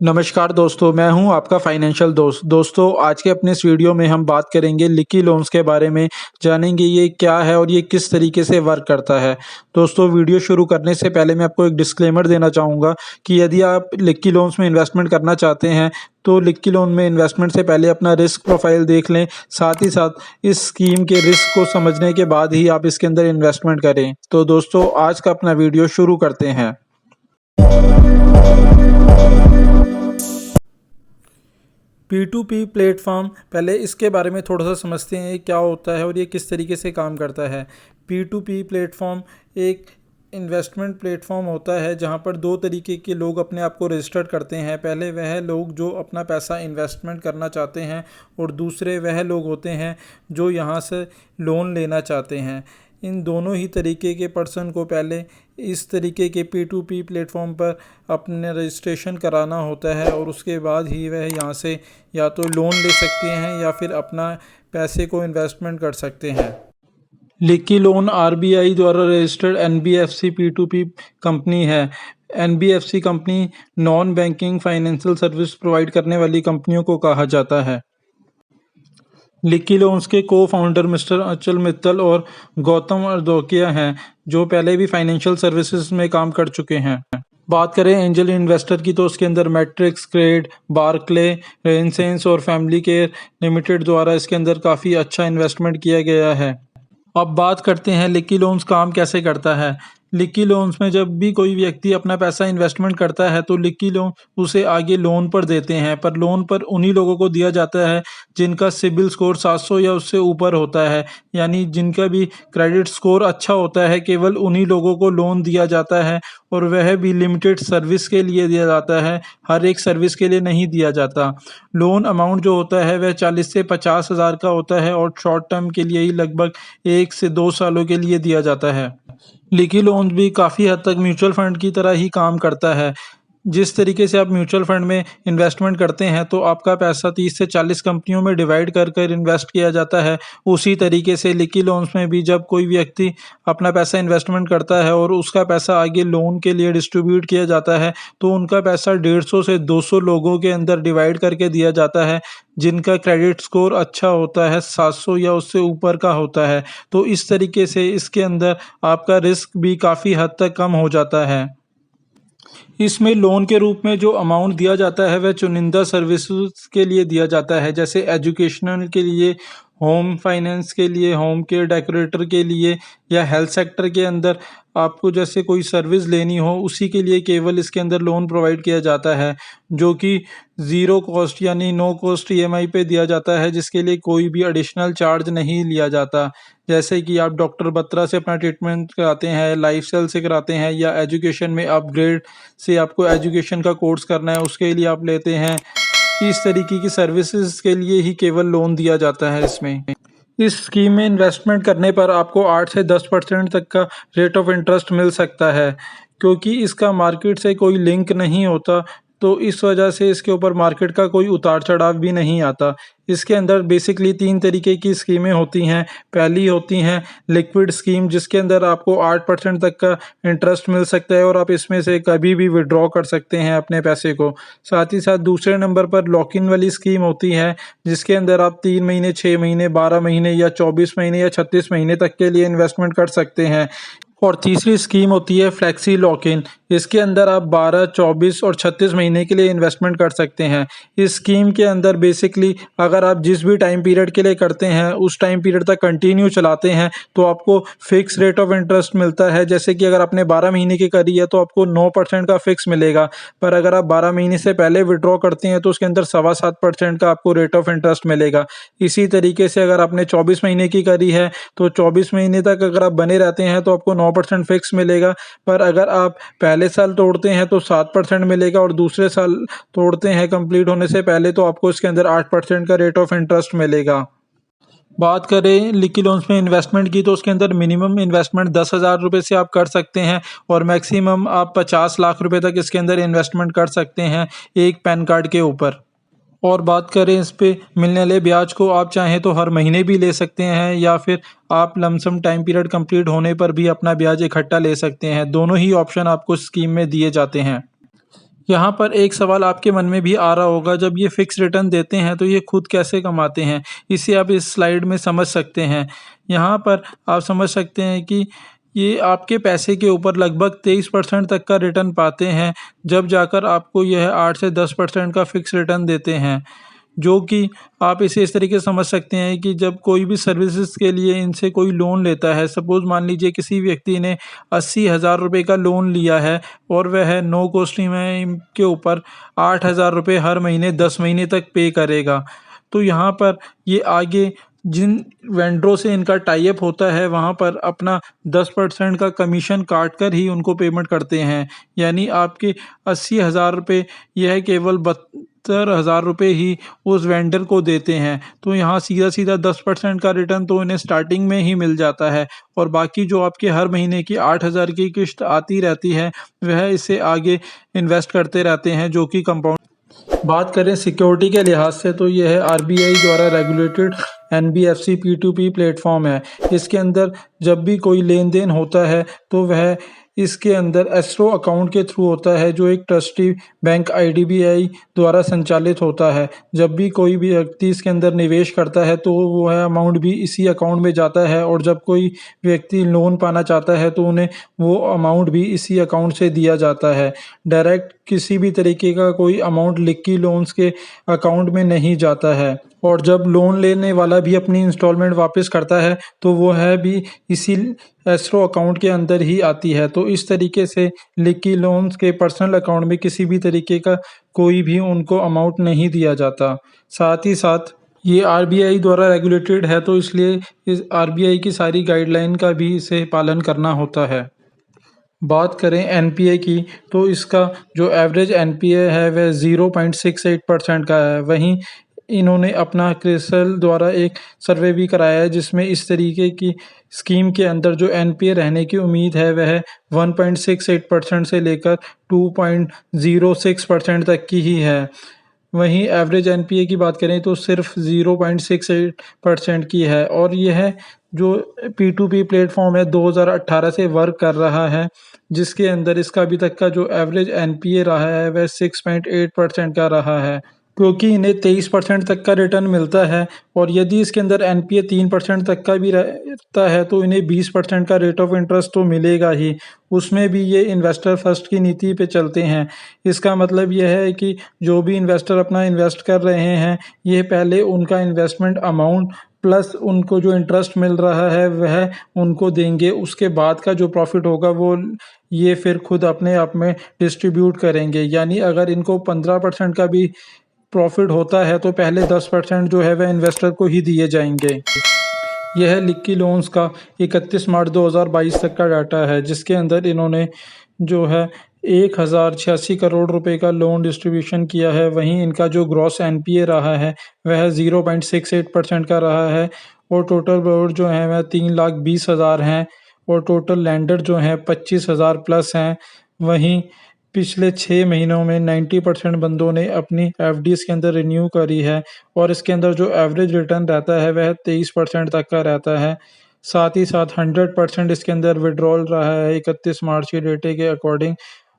नमस्कार दोस्तों, मैं हूं आपका फाइनेंशियल दोस्त। दोस्तों, आज के अपने इस वीडियो में हम बात करेंगे लिकी लोन्स के बारे में। जानेंगे ये क्या है और ये किस तरीके से वर्क करता है। दोस्तों, वीडियो शुरू करने से पहले मैं आपको एक डिस्क्लेमर देना चाहूँगा कि यदि आप लिकी लोन्स में इन्वेस्टमेंट करना चाहते हैं तो लिकी लोन में इन्वेस्टमेंट से पहले अपना रिस्क प्रोफाइल देख लें। साथ ही साथ इस स्कीम के रिस्क को समझने के बाद ही आप इसके अंदर इन्वेस्टमेंट करें। तो दोस्तों, आज का अपना वीडियो शुरू करते हैं। P2P प्लेटफॉर्म, पहले इसके बारे में थोड़ा सा समझते हैं क्या होता है और ये किस तरीके से काम करता है। P2P प्लेटफॉर्म एक इन्वेस्टमेंट प्लेटफॉर्म होता है जहाँ पर दो तरीके के लोग अपने आप को रजिस्टर करते हैं। पहले वह लोग जो अपना पैसा इन्वेस्टमेंट करना चाहते हैं और दूसरे वह लोग होते हैं जो यहाँ से लोन लेना चाहते हैं। इन दोनों ही तरीके के पर्सन को पहले इस तरीके के P2P प्लेटफॉर्म पर अपने रजिस्ट्रेशन कराना होता है और उसके बाद ही वह यहाँ से या तो लोन ले सकते हैं या फिर अपना पैसे को इन्वेस्टमेंट कर सकते हैं। लिकी लोन RBI द्वारा रजिस्टर्ड NBFC P2P कंपनी है। NBFC company non banking financial service provide करने वाली कंपनियों को कहा जाता है। लिकी लोन्स के को फाउंडर मिस्टर अचल मित्तल और गौतम अर्दोकिया हैं, जो पहले भी फाइनेंशियल सर्विसेज में काम कर चुके हैं। बात करें एंजल इन्वेस्टर की तो उसके अंदर मैट्रिक्स, क्रेड, बार्कले, रेनसेंस और फैमिली केयर लिमिटेड द्वारा इसके अंदर काफ़ी अच्छा इन्वेस्टमेंट किया गया है। अब बात करते हैं लिकी लोन्स काम कैसे करता है। लिकी लोन्स में जब भी कोई व्यक्ति अपना पैसा इन्वेस्टमेंट करता है तो लिकी लोन उसे आगे लोन पर देते हैं, पर लोन पर उन्हीं लोगों को दिया जाता है जिनका सिबिल स्कोर 700 या उससे ऊपर होता है। यानी जिनका भी क्रेडिट स्कोर अच्छा होता है, केवल उन्हीं लोगों को लोन दिया जाता है और वह भी लिमिटेड सर्विस के लिए दिया जाता है, हर एक सर्विस के लिए नहीं दिया जाता। लोन अमाउंट जो होता है वह 40 से 50 हज़ार का होता है और शॉर्ट टर्म के लिए ही लगभग 1 से 2 सालों के लिए दिया जाता है। लिकी लोन भी काफ़ी हद तक म्यूचुअल फंड की तरह ही काम करता है। जिस तरीके से आप म्यूचुअल फंड में इन्वेस्टमेंट करते हैं तो आपका पैसा 30 से 40 कंपनियों में डिवाइड कर कर इन्वेस्ट किया जाता है। उसी तरीके से लिकी लोन्स में भी जब कोई व्यक्ति अपना पैसा इन्वेस्टमेंट करता है और उसका पैसा आगे लोन के लिए डिस्ट्रीब्यूट किया जाता है तो उनका पैसा 150 से 200 लोगों के अंदर डिवाइड करके दिया जाता है जिनका क्रेडिट स्कोर अच्छा होता है, 700 या उससे ऊपर का होता है। तो इस तरीके से इसके अंदर आपका रिस्क भी काफ़ी हद तक कम हो जाता है। इसमें लोन के रूप में जो अमाउंट दिया जाता है वह चुनिंदा सर्विसेज के लिए दिया जाता है, जैसे एजुकेशनल के लिए, होम फाइनेंस के लिए, होम केयर डेकोरेटर के लिए या हेल्थ सेक्टर के अंदर आपको जैसे कोई सर्विस लेनी हो उसी के लिए केवल इसके अंदर लोन प्रोवाइड किया जाता है, जो कि ज़ीरो कॉस्ट यानी नो कॉस्ट EMI पे दिया जाता है, जिसके लिए कोई भी एडिशनल चार्ज नहीं लिया जाता। जैसे कि आप डॉक्टर बत्रा से अपना ट्रीटमेंट कराते हैं, लाइफ सेल से कराते हैं या एजुकेशन में अपग्रेड से आपको एजुकेशन का कोर्स करना है उसके लिए आप लेते हैं। इस तरीके की सर्विसेज के लिए ही केवल लोन दिया जाता है इसमें। इस स्कीम में इन्वेस्टमेंट करने पर आपको 8 से 10% तक का रेट ऑफ इंटरेस्ट मिल सकता है। क्योंकि इसका मार्केट से कोई लिंक नहीं होता तो इस वजह से इसके ऊपर मार्केट का कोई उतार चढ़ाव भी नहीं आता। इसके अंदर बेसिकली 3 तरीके की स्कीमें होती हैं। पहली होती हैं लिक्विड स्कीम, जिसके अंदर आपको 8% तक का इंटरेस्ट मिल सकता है और आप इसमें से कभी भी विड्रॉ कर सकते हैं अपने पैसे को। साथ ही साथ दूसरे नंबर पर लॉक इन वाली स्कीम होती है, जिसके अंदर आप 3 महीने, 6 महीने, 12 महीने या 24 महीने या 36 महीने तक के लिए इन्वेस्टमेंट कर सकते हैं। और तीसरी स्कीम होती है फ्लेक्सी लॉक इन। इसके अंदर आप 12, 24 और 36 महीने के लिए इन्वेस्टमेंट कर सकते हैं। इस स्कीम के अंदर बेसिकली अगर आप जिस भी टाइम पीरियड के लिए करते हैं उस टाइम पीरियड तक कंटिन्यू चलाते हैं तो आपको फिक्स रेट ऑफ इंटरेस्ट मिलता है। जैसे कि अगर आपने 12 महीने की करी है तो आपको 9% का फिक्स मिलेगा, पर अगर आप 12 महीने से पहले विड्रॉ करते हैं तो उसके अंदर 7.25% का आपको रेट ऑफ इंटरेस्ट मिलेगा। इसी तरीके से अगर आपने 24 महीने की करी है तो 24 महीने तक अगर आप बने रहते हैं तो आपको 9% फिक्स मिलेगा, पर अगर आप पहले साल तोड़ते हैं तो 7% मिलेगा और दूसरे साल तोड़ते हैं कंप्लीट होने से पहले तो आपको इसके अंदर 8% का रेट ऑफ इंटरेस्ट मिलेगा। बात करें लिकी लोन्स में इन्वेस्टमेंट की तो उसके अंदर मिनिमम इन्वेस्टमेंट 10,000 रुपये से आप कर सकते हैं और मैक्सिमम आप 50 लाख रुपए तक इसके अंदर इन्वेस्टमेंट कर सकते हैं एक पैन कार्ड के ऊपर। और बात करें इस पे मिलने वाले ब्याज को, आप चाहें तो हर महीने भी ले सकते हैं या फिर आप लमसम टाइम पीरियड कंप्लीट होने पर भी अपना ब्याज इकट्ठा ले सकते हैं। दोनों ही ऑप्शन आपको स्कीम में दिए जाते हैं। यहाँ पर एक सवाल आपके मन में भी आ रहा होगा, जब ये फिक्स रिटर्न देते हैं तो ये खुद कैसे कमाते हैं? इसे आप इस स्लाइड में समझ सकते हैं। यहाँ पर आप समझ सकते हैं कि ये आपके पैसे के ऊपर लगभग 23% तक का रिटर्न पाते हैं, जब जाकर आपको यह 8 से 10% का फिक्स रिटर्न देते हैं। जो कि आप इसे इस तरीके से समझ सकते हैं कि जब कोई भी सर्विसेज के लिए इनसे कोई लोन लेता है, सपोज़ मान लीजिए किसी व्यक्ति ने 80,000 रुपये का लोन लिया है और वह नो कॉस्ट ईएमआई के ऊपर 8,000 रुपये हर महीने 10 महीने तक पे करेगा। तो यहाँ पर ये आगे जिन वेंडरों से इनका टाई अप होता है, वहाँ पर अपना 10% का कमीशन काट कर ही उनको पेमेंट करते हैं। यानी आपके 80,000 रुपये यह केवल 72,000 रुपये ही उस वेंडर को देते हैं। तो यहाँ सीधा-सीधा 10% का रिटर्न तो इन्हें स्टार्टिंग में ही मिल जाता है, और बाकी जो आपके हर महीने की 8,000 की किश्त आती रहती है, वह इसे आगे इन्वेस्ट करते रहते हैं, जो कि कंपाउंड। बात करें सिक्योरिटी के लिहाज से, तो यह आरबीआई द्वारा रेगुलेटेड एनबीएफसी पी2पी प्लेटफॉर्म है। इसके अंदर जब भी कोई लेन देन होता है तो वह इसके अंदर एस्ट्रो अकाउंट के थ्रू होता है, जो एक ट्रस्टी बैंक आईडीबीआई द्वारा संचालित होता है। जब भी कोई भी व्यक्ति इसके अंदर निवेश करता है तो वह अमाउंट भी इसी अकाउंट में जाता है, और जब कोई व्यक्ति लोन पाना चाहता है तो उन्हें वो अमाउंट भी इसी अकाउंट से दिया जाता है। डायरेक्ट किसी भी तरीके का कोई अमाउंट लिक्की लोन्स के अकाउंट में नहीं जाता है, और जब लोन लेने वाला भी अपनी इंस्टॉलमेंट वापस करता है तो वो है भी इसी एस्ट्रो अकाउंट के अंदर ही आती है। तो इस तरीके से लिक्की लोन्स के पर्सनल अकाउंट में किसी भी तरीके का कोई भी उनको अमाउंट नहीं दिया जाता। साथ ही साथ ये आरबीआई द्वारा रेगुलेटेड है, तो इसलिए इस आरबीआई की सारी गाइडलाइन का भी इसे पालन करना होता है। बात करें एनपीए की, तो इसका जो एवरेज एनपीए है वह 0.68% का है। वहीं इन्होंने अपना क्रिसल द्वारा एक सर्वे भी कराया है, जिसमें इस तरीके की स्कीम के अंदर जो एनपीए रहने की उम्मीद है वह 1.68% से लेकर 2.06% तक की ही है। वहीं एवरेज एनपीए की बात करें तो सिर्फ 0.68% की है, और यह जो पी2पी प्लेटफॉर्म है 2018 से वर्क कर रहा है, जिसके अंदर इसका अभी तक का जो एवरेज एनपीए रहा है वह 6.8% का रहा है, क्योंकि इन्हें 23% तक का रिटर्न मिलता है। और यदि इसके अंदर एनपीए 3% तक का भी रहता है तो इन्हें 20% का रेट ऑफ इंटरेस्ट तो मिलेगा ही। उसमें भी ये इन्वेस्टर फर्स्ट की नीति पे चलते हैं। इसका मतलब यह है कि जो भी इन्वेस्टर अपना इन्वेस्ट कर रहे हैं, ये पहले उनका इन्वेस्टमेंट अमाउंट प्लस उनको जो इंटरेस्ट मिल रहा है वह उनको देंगे। उसके बाद का जो प्रॉफिट होगा वो ये फिर खुद अपने आप में डिस्ट्रीब्यूट करेंगे। यानी अगर इनको 15% का भी प्रॉफिट होता है तो पहले 10% जो है वह इन्वेस्टर को ही दिए जाएंगे। यह लिक्की लोन्स का 31 मार्च 2022 तक का डाटा है, जिसके अंदर इन्होंने जो है 1,086 करोड़ रुपए का लोन डिस्ट्रीब्यूशन किया है। वहीं इनका जो ग्रॉस एनपीए रहा है वह 0.68% का रहा है, और टोटल बोर्ड जो है वह 3,20,000 हैं, और टोटल लैंडर जो हैं 25,000 प्लस हैं। वहीं पिछले 6 महीनों में 90% बंदों ने अपनी एफडीज़ के अंदर रिन्यू करी है, और इसके अंदर जो एवरेज रिटर्न रहता है वह 23% तक का रहता है। साथ ही साथ 100% इसके अंदर विड्रॉल रहा है 31 मार्च के डेटे के अकॉर्डिंग,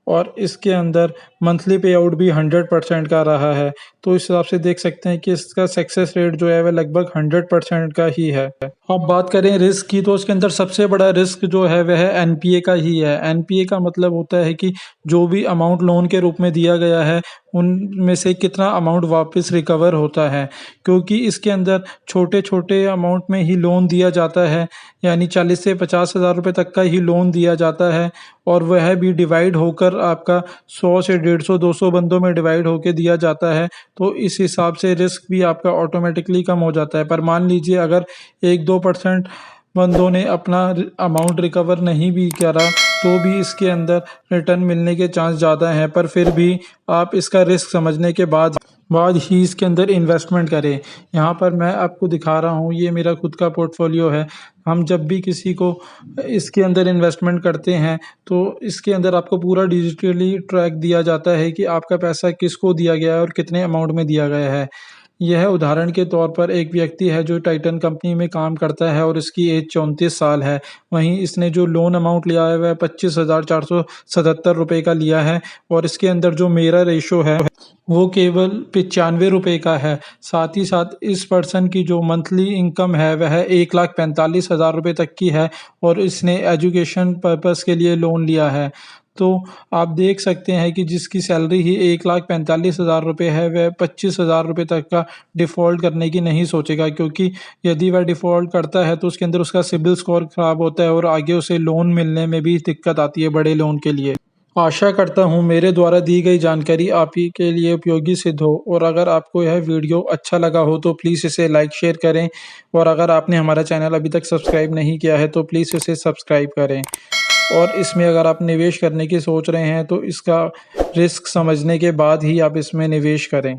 और इसके अंदर मंथली पे आउट भी 100% का रहा है। तो इस हिसाब से देख सकते हैं कि इसका सक्सेस रेट जो है वह लगभग 100% का ही है। अब बात करें रिस्क की, तो इसके अंदर सबसे बड़ा रिस्क जो है वह एनपीए का ही है। एनपीए का मतलब होता है कि जो भी अमाउंट लोन के रूप में दिया गया है उनमें से कितना अमाउंट वापस रिकवर होता है, क्योंकि इसके अंदर छोटे छोटे अमाउंट में ही लोन दिया जाता है। यानी 40 से 50,000 रुपये तक का ही लोन दिया जाता है, और वह भी डिवाइड होकर आपका 100 से 150-200 बंदों में डिवाइड होकर दिया जाता है। तो इस हिसाब से रिस्क भी आपका ऑटोमेटिकली कम हो जाता है। पर मान लीजिए अगर 1-2% बंदों ने अपना अमाउंट रिकवर नहीं भी करा तो भी इसके अंदर रिटर्न मिलने के चांस ज़्यादा हैं, पर फिर भी आप इसका रिस्क समझने के बाद ही इसके अंदर इन्वेस्टमेंट करें। यहाँ पर मैं आपको दिखा रहा हूँ, ये मेरा खुद का पोर्टफोलियो है। हम जब भी किसी को इसके अंदर इन्वेस्टमेंट करते हैं तो इसके अंदर आपको पूरा डिजिटली ट्रैक दिया जाता है कि आपका पैसा किसको दिया गया है और कितने अमाउंट में दिया गया है। यह उदाहरण के तौर पर एक व्यक्ति है जो टाइटन कंपनी में काम करता है और इसकी एज 34 साल है। वहीं इसने जो लोन अमाउंट लिया है वह 25,477 रुपये का लिया है और इसके अंदर जो मेरा रेशो है वो केवल 95 रुपये का है। साथ ही साथ इस पर्सन की जो मंथली इनकम है वह 1,45,000 रुपये तक की है और इसने एजुकेशन पर्पस के लिए लोन लिया है। तो आप देख सकते हैं कि जिसकी सैलरी ही 1,45,000 रुपये है वह 25,000 रुपये तक का डिफ़ॉल्ट करने की नहीं सोचेगा, क्योंकि यदि वह डिफ़ॉल्ट करता है तो उसके अंदर उसका सिबिल स्कोर ख़राब होता है और आगे उसे लोन मिलने में भी दिक्कत आती है बड़े लोन के लिए। आशा करता हूँ मेरे द्वारा दी गई जानकारी आप ही के लिए उपयोगी सिद्ध हो, और अगर आपको यह वीडियो अच्छा लगा हो तो प्लीज़ इसे लाइक शेयर करें, और अगर आपने हमारा चैनल अभी तक सब्सक्राइब नहीं किया है तो प्लीज़ इसे सब्सक्राइब करें। और इसमें अगर आप निवेश करने की सोच रहे हैं तो इसका रिस्क समझने के बाद ही आप इसमें निवेश करें।